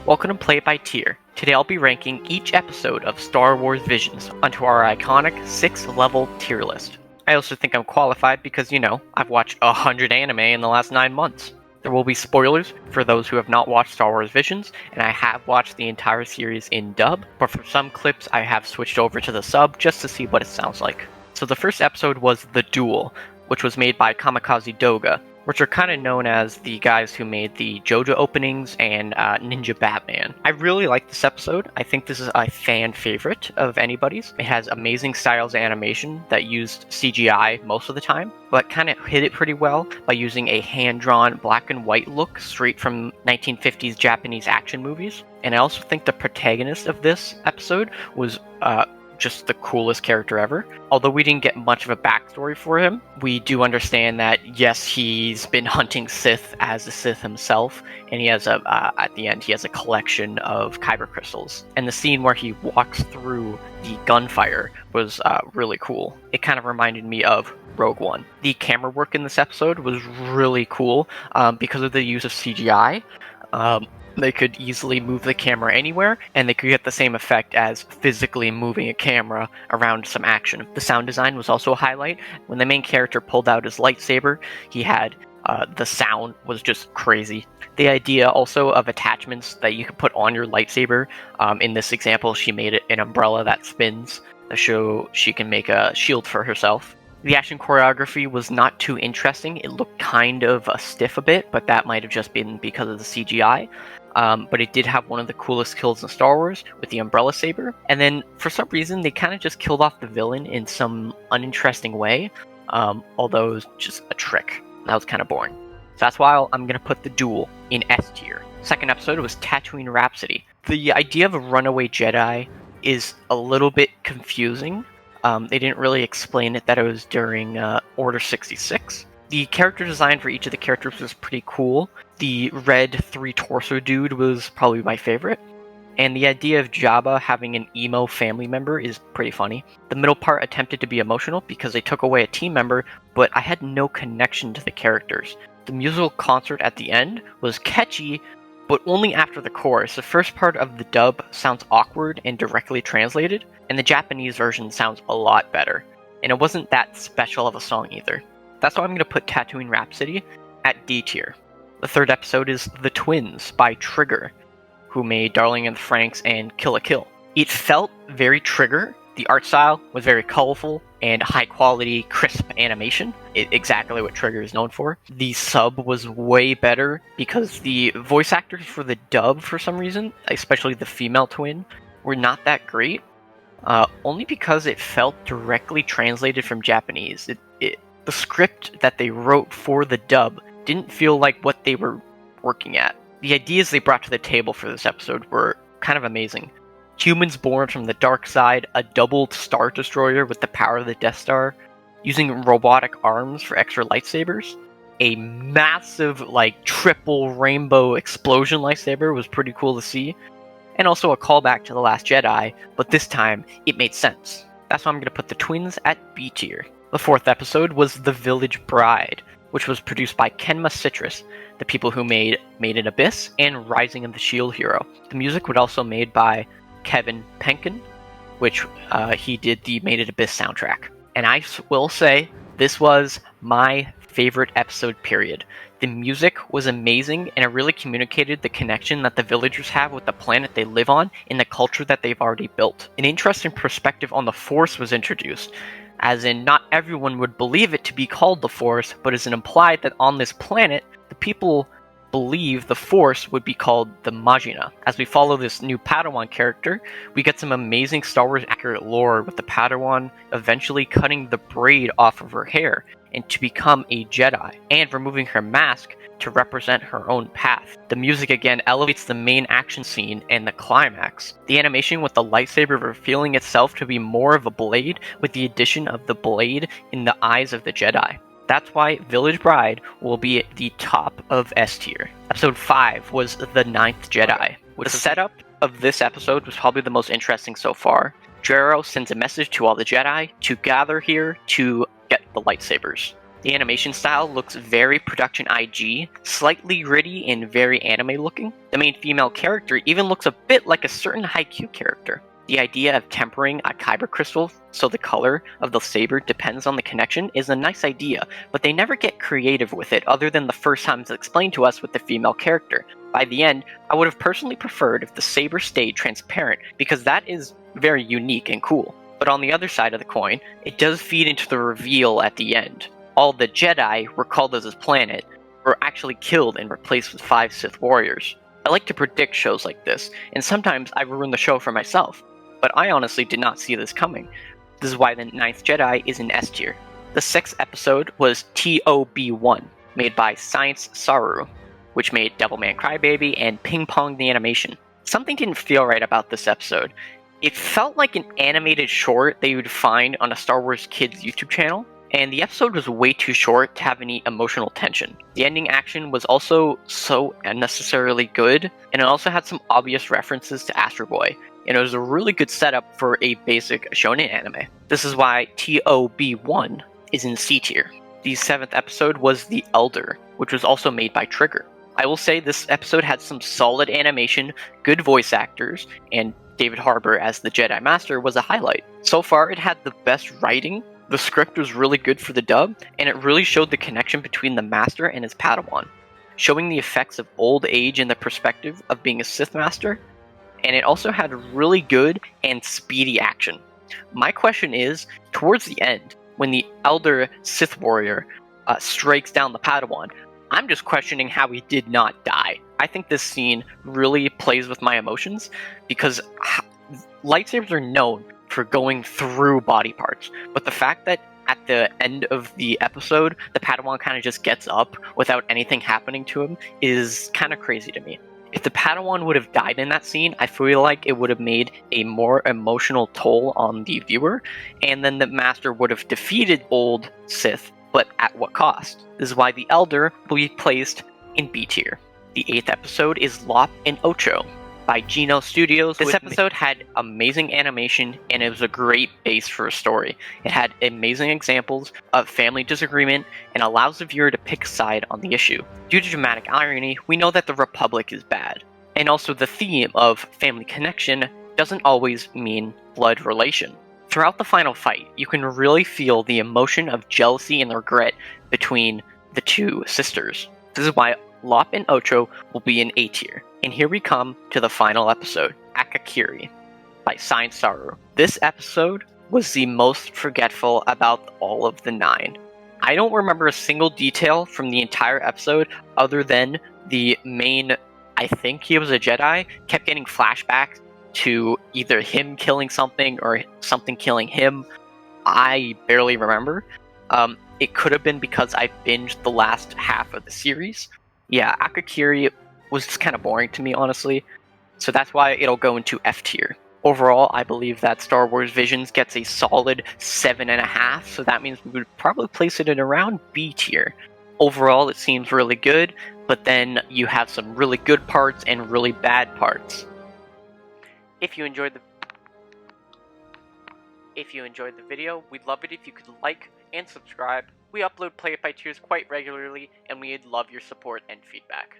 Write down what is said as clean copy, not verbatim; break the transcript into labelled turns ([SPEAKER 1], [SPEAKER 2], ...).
[SPEAKER 1] Welcome to Play It by Tier. Today I'll be ranking each episode of Star Wars Visions onto our iconic 6-level tier list. I also think I'm qualified because, I've watched 100 anime in the last 9 months. There will be spoilers for those who have not watched Star Wars Visions, and I have watched the entire series in dub, but for some clips I have switched over to the sub just to see what it sounds like. So the first episode was The Duel, which was made by Kamikaze Doga, which are kind of known as the guys who made the JoJo openings and Ninja Batman. I really like this episode. I think this is a fan favorite of anybody's. It has amazing styles of animation that used CGI most of the time, but kind of hit it pretty well by using a hand-drawn black and white look straight from 1950s Japanese action movies. And I also think the protagonist of this episode was just the coolest character ever. Although we didn't get much of a backstory for him, we do understand that yes, he's been hunting Sith as a Sith himself, and he has at the end he has a collection of kyber crystals. And the scene where he walks through the gunfire was really cool. It kind of reminded me of Rogue One. The camera work in this episode was really cool because of the use of CGI. They could easily move the camera anywhere, and they could get the same effect as physically moving a camera around some action. The sound design was also a highlight. When the main character pulled out his lightsaber, he had the sound was just crazy. The idea also of attachments that you could put on your lightsaber. In this example, she made it an umbrella that spins to show she can make a shield for herself. The action choreography was not too interesting. It looked kind of stiff a bit, but that might have just been because of the CGI. But it did have one of the coolest kills in Star Wars with the Umbrella Saber. And then, for some reason, they kind of just killed off the villain in some uninteresting way, although it was just a trick. That was kind of boring. So that's why I'm going to put The Duel in S tier. Second episode was Tatooine Rhapsody. The idea of a runaway Jedi is a little bit confusing. They didn't really explain it that it was during Order 66. The character design for each of the characters was pretty cool. The red 3-torso dude was probably my favorite. And the idea of Jabba having an emo family member is pretty funny. The middle part attempted to be emotional because they took away a team member, but I had no connection to the characters. The musical concert at the end was catchy, but only after the chorus. The first part of the dub sounds awkward and directly translated, and the Japanese version sounds a lot better. And it wasn't that special of a song either. That's why I'm going to put Tatooine Rhapsody at D tier. The third episode is The Twins by Trigger, who made Darling in the Franxx and Kill la Kill. It felt very Trigger. The art style was very colorful and high quality, crisp animation. Exactly what Trigger is known for. The sub was way better because the voice actors for the dub, for some reason, especially the female twin, were not that great. Only because it felt directly translated from Japanese. The script that they wrote for the dub didn't feel like what they were working at. The ideas they brought to the table for this episode were kind of amazing. Humans born from the dark side, a doubled Star Destroyer with the power of the Death Star, using robotic arms for extra lightsabers, a massive, triple rainbow explosion lightsaber was pretty cool to see, and also a callback to The Last Jedi, but this time, it made sense. That's why I'm going to put the twins at B tier. The fourth episode was The Village Bride, which was produced by Kenma Citrus, the people who made Made in Abyss and Rising of the Shield Hero. The music was also made by Kevin Penkin, which he did the Made in Abyss soundtrack. And I will say, this was my favorite episode, period. The music was amazing, and it really communicated the connection that the villagers have with the planet they live on and the culture that they've already built. An interesting perspective on the Force was introduced, as in not everyone would believe it to be called the Force, but it's implied that on this planet, the people believe the Force would be called the Majina. As we follow this new Padawan character, we get some amazing Star Wars accurate lore with the Padawan eventually cutting the braid off of her hair and to become a Jedi, and removing her mask to represent her own path. The music again elevates the main action scene and the climax. The animation with the lightsaber revealing itself to be more of a blade with the addition of the blade in the eyes of the Jedi. That's why Village Bride will be at the top of S tier. Episode 5 was The Ninth Jedi. The setup of this episode was probably the most interesting so far. Jero sends a message to all the Jedi to gather here to get the lightsabers. The animation style looks very production IG, slightly gritty and very anime looking. The main female character even looks a bit like a certain Haikyuu character. The idea of tempering a kyber crystal so the color of the saber depends on the connection is a nice idea, but they never get creative with it other than the first time it's explained to us with the female character. By the end, I would have personally preferred if the saber stayed transparent because that is very unique and cool. But on the other side of the coin, it does feed into the reveal at the end. All the Jedi recalled as his planet were actually killed and replaced with 5 Sith warriors. I like to predict shows like this, and sometimes I ruin the show for myself. But I honestly did not see this coming. This is why the 9th Jedi is in S tier. The 6th episode was TOB1, made by Science Saru, which made Devilman Crybaby and Ping Pong the Animation. Something didn't feel right about this episode. It felt like an animated short that you would find on a Star Wars Kids YouTube channel, and the episode was way too short to have any emotional tension. The ending action was also so unnecessarily good, and it also had some obvious references to Astro Boy, and it was a really good setup for a basic shonen anime. This is why TOB1 is in C tier. The 7th episode was The Elder, which was also made by Trigger. I will say this episode had some solid animation, good voice actors, and David Harbour as the Jedi Master was a highlight. So far, it had the best writing, the script was really good for the dub, and it really showed the connection between the Master and his Padawan, showing the effects of old age in the perspective of being a Sith Master, and it also had really good and speedy action. My question is, towards the end, when the Elder Sith Warrior strikes down the Padawan, I'm just questioning how he did not die. I think this scene really plays with my emotions because lightsabers are known for going through body parts, but the fact that at the end of the episode, the Padawan kind of just gets up without anything happening to him is kind of crazy to me. If the Padawan would have died in that scene, I feel like it would have made a more emotional toll on the viewer, and then the Master would have defeated old Sith, but at what cost? This is why the Elder will be placed in B tier. The 8th episode is Lop and Ocho by Geno Studios. This episode had amazing animation, and it was a great base for a story. It had amazing examples of family disagreement and allows the viewer to pick a side on the issue. Due to dramatic irony, we know that the Republic is bad, and also the theme of family connection doesn't always mean blood relation. Throughout the final fight, you can really feel the emotion of jealousy and regret between the two sisters. This is why Lop and Ocho will be in A tier. And here we come to the final episode, Akakiri, by Science Saru. This episode was the most forgetful about all of the 9. I don't remember a single detail from the entire episode other than the main, I think he was a Jedi, kept getting flashbacks to either him killing something or something killing him. I barely remember. It could have been because I binged the last half of the series. Yeah, Akakiri was just kind of boring to me, honestly. So that's why it'll go into F tier. Overall, I believe that Star Wars Visions gets a solid 7.5, so that means we would probably place it in around B tier. Overall, it seems really good, but then you have some really good parts and really bad parts. If you enjoyed the video, we'd love it if you could like and subscribe. We upload Play It by Tiers quite regularly, and we'd love your support and feedback.